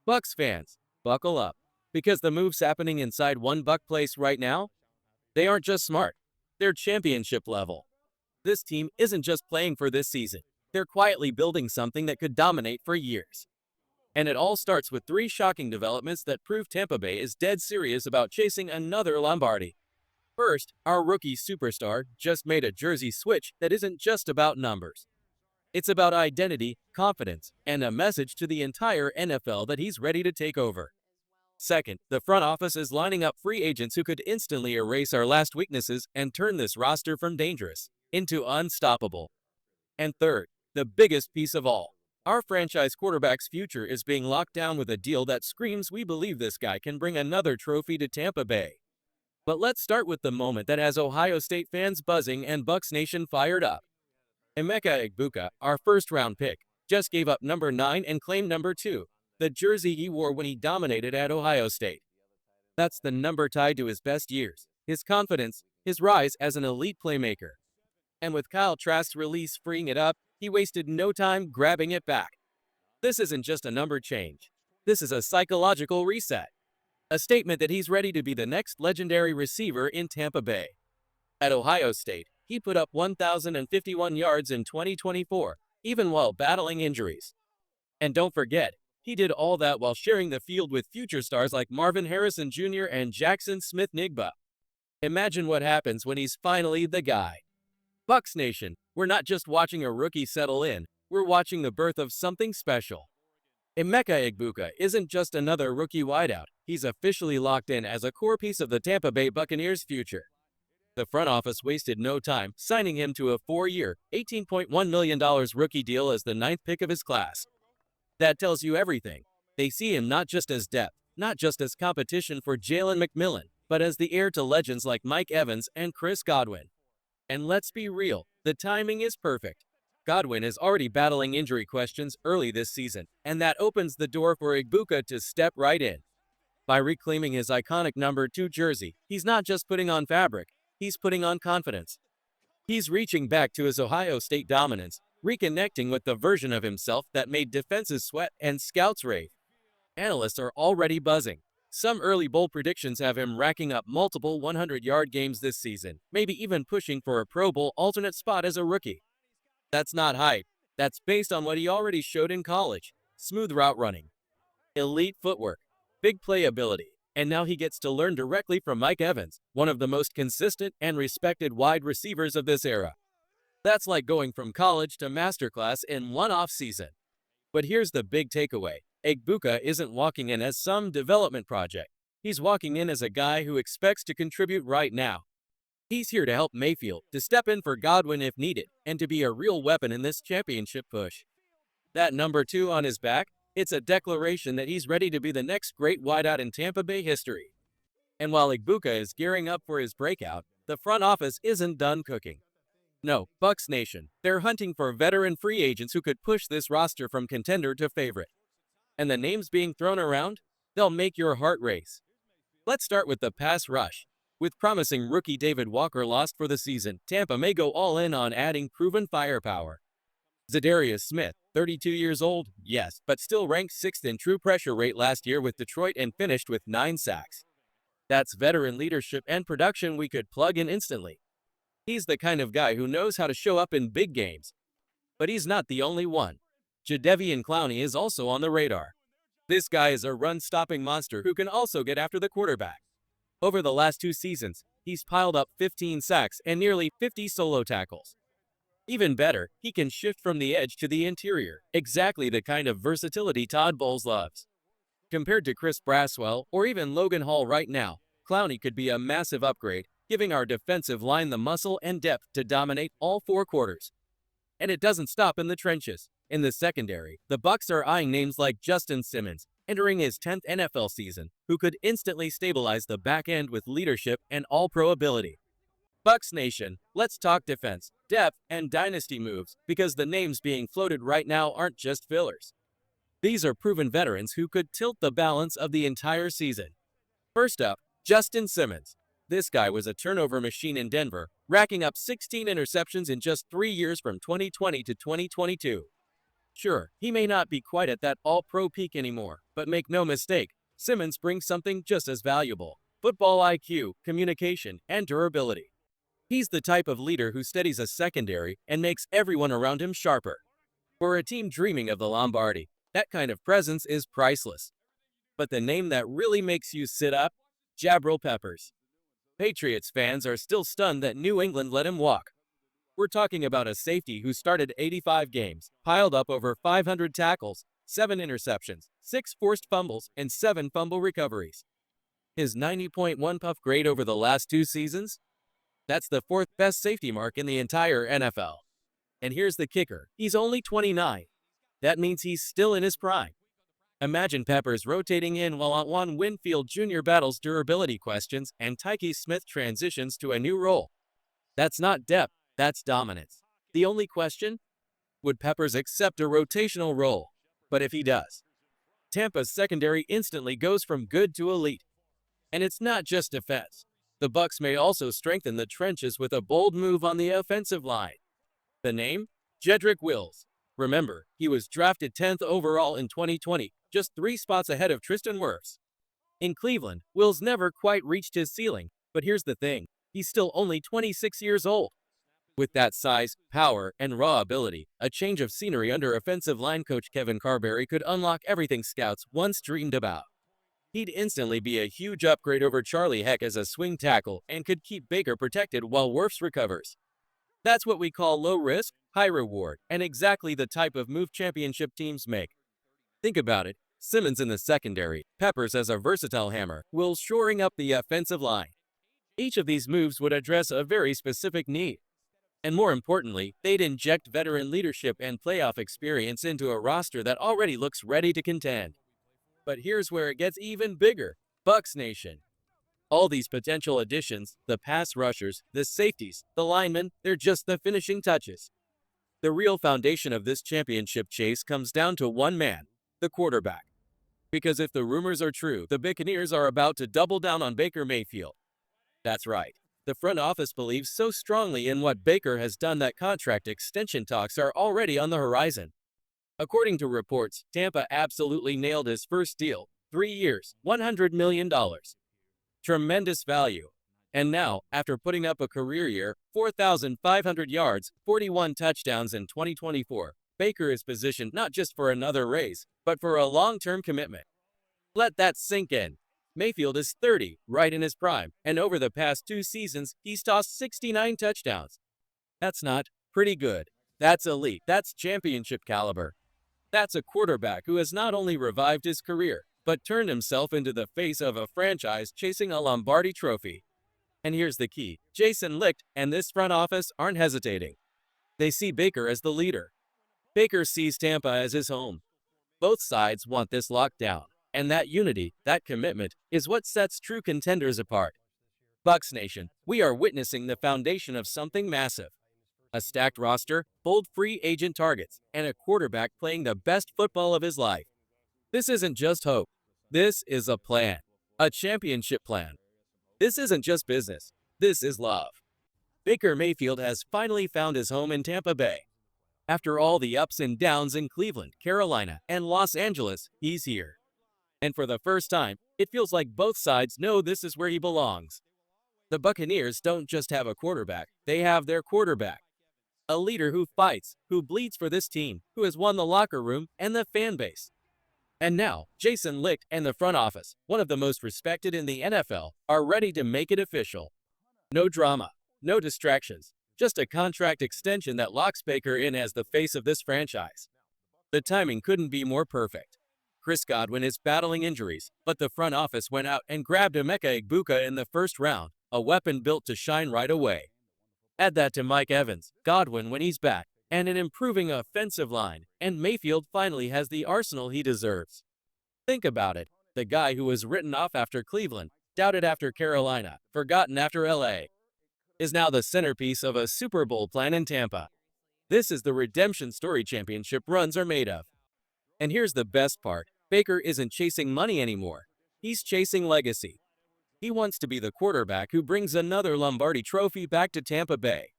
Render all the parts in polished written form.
Bucks fans, buckle up, because the moves happening inside one Buck place right now, they aren't just smart, they're championship level. This team isn't just playing for this season, they're quietly building something that could dominate for years. And it all starts with three shocking developments that prove Tampa Bay is dead serious about chasing another Lombardi. First, our rookie superstar just made a jersey switch that isn't just about numbers. It's about identity, confidence, and a message to the entire NFL that he's ready to take over. Second, the front office is lining up free agents who could instantly erase our last weaknesses and turn this roster from dangerous into unstoppable. And third, the biggest piece of all, our franchise quarterback's future is being locked down with a deal that screams we believe this guy can bring another trophy to Tampa Bay. But let's start with the moment that has Ohio State fans buzzing and Bucks Nation fired up. Mecha Igbuka, our first-round pick, just gave up number 9 and claimed number 2, the jersey he wore when he dominated at Ohio State. That's the number tied to his best years, his confidence, his rise as an elite playmaker. And with Kyle Trask's release freeing it up, he wasted no time grabbing it back. This isn't just a number change. This is a psychological reset. A statement that he's ready to be the next legendary receiver in Tampa Bay. At Ohio State, he put up 1,051 yards in 2024, even while battling injuries. And don't forget, he did all that while sharing the field with future stars like Marvin Harrison Jr. and Jackson Smith-Njigba. Imagine what happens when he's finally the guy. Bucks Nation, we're not just watching a rookie settle in, we're watching the birth of something special. Mecha Igbuka isn't just another rookie wideout, he's officially locked in as a core piece of the Tampa Bay Buccaneers' future. The front office wasted no time, signing him to a 4-year, $18.1 million rookie deal as the 9th pick of his class. That tells you everything. They see him not just as depth, not just as competition for Jalen McMillan, but as the heir to legends like Mike Evans and Chris Godwin. And let's be real, the timing is perfect. Godwin is already battling injury questions early this season, and that opens the door for Igbuka to step right in. By reclaiming his iconic number 2 jersey, he's not just putting on fabric, he's putting on confidence. He's reaching back to his Ohio State dominance, reconnecting with the version of himself that made defenses sweat and scouts rave. Analysts are already buzzing. Some early bold predictions have him racking up multiple 100-yard games this season, maybe even pushing for a Pro Bowl alternate spot as a rookie. That's not hype. That's based on what he already showed in college. Smooth route running, elite footwork, big playability, and now he gets to learn directly from Mike Evans, one of the most consistent and respected wide receivers of this era. That's like going from college to masterclass in one off-season. But here's the big takeaway. Igbuka isn't walking in as some development project. He's walking in as a guy who expects to contribute right now. He's here to help Mayfield, to step in for Godwin if needed, and to be a real weapon in this championship push. That number 2 on his back, it's a declaration that he's ready to be the next great wideout in Tampa Bay history. And while Igbuka is gearing up for his breakout, the front office isn't done cooking. No, Bucks Nation, they're hunting for veteran free agents who could push this roster from contender to favorite. And the names being thrown around, they'll make your heart race. Let's start with the pass rush. With promising rookie David Walker lost for the season, Tampa may go all in on adding proven firepower. Zadarius Smith, 32 years old, yes, but still ranked 6th in true pressure rate last year with Detroit and finished with 9 sacks. That's veteran leadership and production we could plug in instantly. He's the kind of guy who knows how to show up in big games. But he's not the only one. Jadeveon Clowney is also on the radar. This guy is a run-stopping monster who can also get after the quarterback. Over the last 2 seasons, he's piled up 15 sacks and nearly 50 solo tackles. Even better, he can shift from the edge to the interior, exactly the kind of versatility Todd Bowles loves. Compared to Chris Braswell or even Logan Hall right now, Clowney could be a massive upgrade, giving our defensive line the muscle and depth to dominate all 4 quarters. And it doesn't stop in the trenches. In the secondary, the Bucks are eyeing names like Justin Simmons, entering his 10th NFL season, who could instantly stabilize the back end with leadership and all-pro ability. Bucks Nation, let's talk defense, depth, and dynasty moves, because the names being floated right now aren't just fillers. These are proven veterans who could tilt the balance of the entire season. First up, Justin Simmons. This guy was a turnover machine in Denver, racking up 16 interceptions in just 3 years from 2020 to 2022. Sure, he may not be quite at that all-pro peak anymore, but make no mistake, Simmons brings something just as valuable: football IQ, communication, and durability. He's the type of leader who steadies a secondary and makes everyone around him sharper. For a team dreaming of the Lombardi, that kind of presence is priceless. But the name that really makes you sit up? Jabril Peppers. Patriots fans are still stunned that New England let him walk. We're talking about a safety who started 85 games, piled up over 500 tackles, 7 interceptions, 6 forced fumbles, and 7 fumble recoveries. His 90.1 puff grade over the last 2 seasons? That's the 4th best safety mark in the entire NFL. And here's the kicker: he's only 29. That means he's still in his prime. Imagine Peppers rotating in while Antoine Winfield Jr. battles durability questions and Tyke Smith transitions to a new role. That's not depth, that's dominance. The only question? Would Peppers accept a rotational role? But if he does, Tampa's secondary instantly goes from good to elite. And it's not just defense. The Bucs may also strengthen the trenches with a bold move on the offensive line. The name? Jedrick Wills. Remember, he was drafted 10th overall in 2020, just 3 spots ahead of Tristan Wirfs. In Cleveland, Wills never quite reached his ceiling, but here's the thing: he's still only 26 years old. With that size, power, and raw ability, a change of scenery under offensive line coach Kevin Carberry could unlock everything scouts once dreamed about. He'd instantly be a huge upgrade over Charlie Heck as a swing tackle and could keep Baker protected while Wirfs recovers. That's what we call low risk, high reward, and exactly the type of move championship teams make. Think about it: Simmons in the secondary, Peppers as a versatile hammer, Wills shoring up the offensive line. Each of these moves would address a very specific need. And more importantly, they'd inject veteran leadership and playoff experience into a roster that already looks ready to contend. But here's where it gets even bigger: Bucs Nation. All these potential additions, the pass rushers, the safeties, the linemen, they're just the finishing touches. The real foundation of this championship chase comes down to one man: the quarterback. Because if the rumors are true, the Buccaneers are about to double down on Baker Mayfield. That's right. The front office believes so strongly in what Baker has done that contract extension talks are already on the horizon. According to reports, Tampa absolutely nailed his first deal: 3 years, $100 million. Tremendous value. And now, after putting up a career year, 4,500 yards, 41 touchdowns in 2024, Baker is positioned not just for another raise, but for a long-term commitment. Let that sink in. Mayfield is 30, right in his prime, and over the past 2 seasons, he's tossed 69 touchdowns. That's not pretty good. That's elite. That's championship caliber. That's a quarterback who has not only revived his career, but turned himself into the face of a franchise chasing a Lombardi trophy. And here's the key: Jason Licht and this front office aren't hesitating. They see Baker as the leader. Baker sees Tampa as his home. Both sides want this locked down, and that unity, that commitment, is what sets true contenders apart. Bucs Nation, we are witnessing the foundation of something massive. A stacked roster, bold free agent targets, and a quarterback playing the best football of his life. This isn't just hope. This is a plan. A championship plan. This isn't just business. This is love. Baker Mayfield has finally found his home in Tampa Bay. After all the ups and downs in Cleveland, Carolina, and Los Angeles, he's here. And for the first time, it feels like both sides know this is where he belongs. The Buccaneers don't just have a quarterback, they have their quarterback. A leader who fights, who bleeds for this team, who has won the locker room and the fan base. And now, Jason Licht and the front office, one of the most respected in the NFL, are ready to make it official. No drama, no distractions, just a contract extension that locks Baker in as the face of this franchise. The timing couldn't be more perfect. Chris Godwin is battling injuries, but the front office went out and grabbed a Mecha Igbuka in the first round, a weapon built to shine right away. Add that to Mike Evans, Godwin when he's back, and an improving offensive line, and Mayfield finally has the arsenal he deserves. Think about it: the guy who was written off after Cleveland, doubted after Carolina, forgotten after LA, is now the centerpiece of a Super Bowl plan in Tampa. This is the redemption story championship runs are made of. And here's the best part: Baker isn't chasing money anymore. He's chasing legacy. He wants to be the quarterback who brings another Lombardi trophy back to Tampa Bay.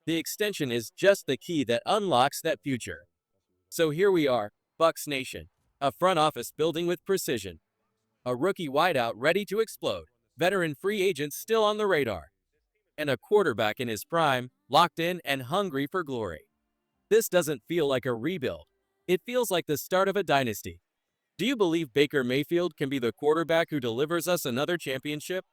The extension is just the key that unlocks that future. So here we are, Bucks Nation. A front office building with precision. A rookie wideout ready to explode. Veteran free agents still on the radar. And a quarterback in his prime, locked in and hungry for glory. This doesn't feel like a rebuild. It feels like the start of a dynasty. Do you believe Baker Mayfield can be the quarterback who delivers us another championship?